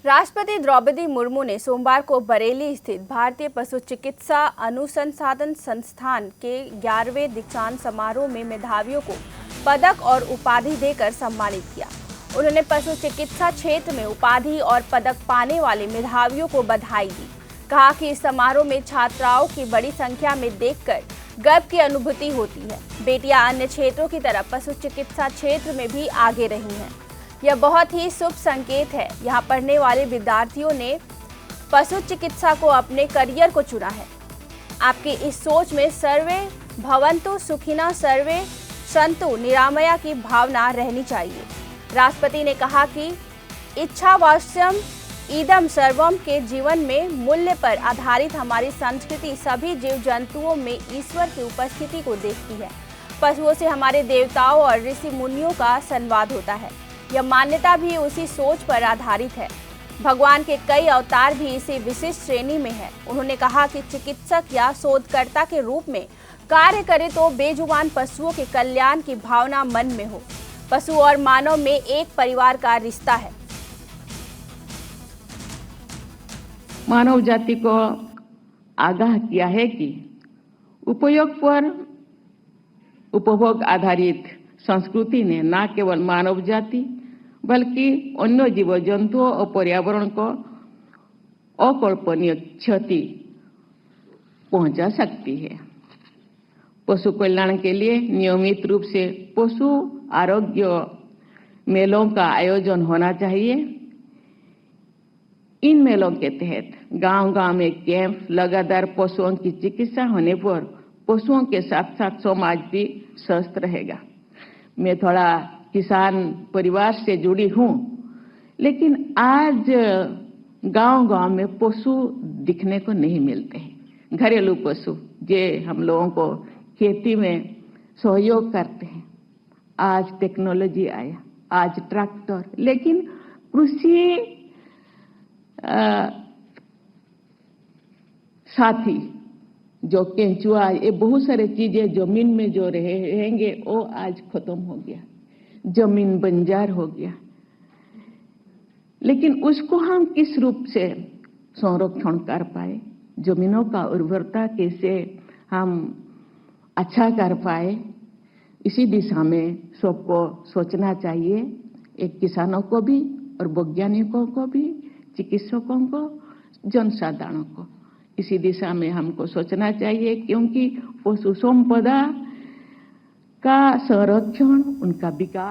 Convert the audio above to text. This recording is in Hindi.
राष्ट्रपति द्रौपदी मुर्मू ने सोमवार को बरेली स्थित भारतीय पशु चिकित्सा अनुसंधान संस्थान के 11वें दीक्षांत समारोह में मेधावियों को पदक और उपाधि देकर सम्मानित किया। उन्होंने पशु चिकित्सा क्षेत्र में उपाधि और पदक पाने वाले मेधावियों को बधाई दी। कहा कि इस समारोह में छात्राओं की बड़ी संख्या में देखकर गर्व की अनुभूति होती है। बेटियां अन्य क्षेत्रों की तरह पशु चिकित्सा क्षेत्र में भी आगे रही हैं। यह बहुत ही शुभ संकेत है। यहाँ पढ़ने वाले विद्यार्थियों ने पशु चिकित्सा को अपने करियर को चुना है। आपकी इस सोच में सर्वे भवन्तु सुखिनः सर्वे सन्तु निरामया की भावना रहनी चाहिए। राष्ट्रपति ने कहा कि इच्छावास्यम इदम सर्वम के जीवन में मूल्य पर आधारित हमारी संस्कृति सभी जीव जंतुओं में ईश्वर की उपस्थिति को देखती है। पशुओं से हमारे देवताओं और ऋषि मुनियों का संवाद होता है। यह मान्यता भी उसी सोच पर आधारित है। भगवान के कई अवतार भी इसी विशिष्ट श्रेणी में है। उन्होंने कहा कि चिकित्सक या शोधकर्ता के रूप में कार्य करे तो बेजुबान पशुओं के कल्याण की भावना मन में हो। पशु और मानव में एक परिवार का रिश्ता है। मानव जाति को आगाह किया है कि उपयोग पर उपभोग आधारित संस्कृति ने न केवल मानव जाति बल्कि अन्य जीव जंतुओं और पर्यावरण को अकल्पनीय क्षति पहुंचा सकती है। पशु कल्याण के लिए नियमित रूप से पशु आरोग्य मेलों का आयोजन होना चाहिए। इन मेलों के तहत गांव-गांव में कैंप, लगातार पशुओं की चिकित्सा होने पर पशुओं के साथ साथ समाज भी स्वस्थ रहेगा। मैं थोड़ा किसान परिवार से जुड़ी हूँ, लेकिन आज गांव-गांव में पशु दिखने को नहीं मिलते हैं। घरेलू पशु जो हम लोगों को खेती में सहयोग करते हैं। आज टेक्नोलॉजी आया, आज ट्रैक्टर, लेकिन कृषि साथी जो केंचुआ, ये बहुत सारे चीजें जमीन में जो रहेंगे वो आज खत्म हो गया, जमीन बंजर हो गया। लेकिन उसको हम किस रूप से संरक्षण कर पाए, जमीनों का उर्वरता कैसे हम अच्छा कर पाए, इसी दिशा में सबको सोचना चाहिए। एक किसानों को भी और वैज्ञानिकों को भी, चिकित्सकों को, जनसाधारण को इसी दिशा में हमको सोचना चाहिए, क्योंकि पशु संपदा का संरक्षण, उनका विकास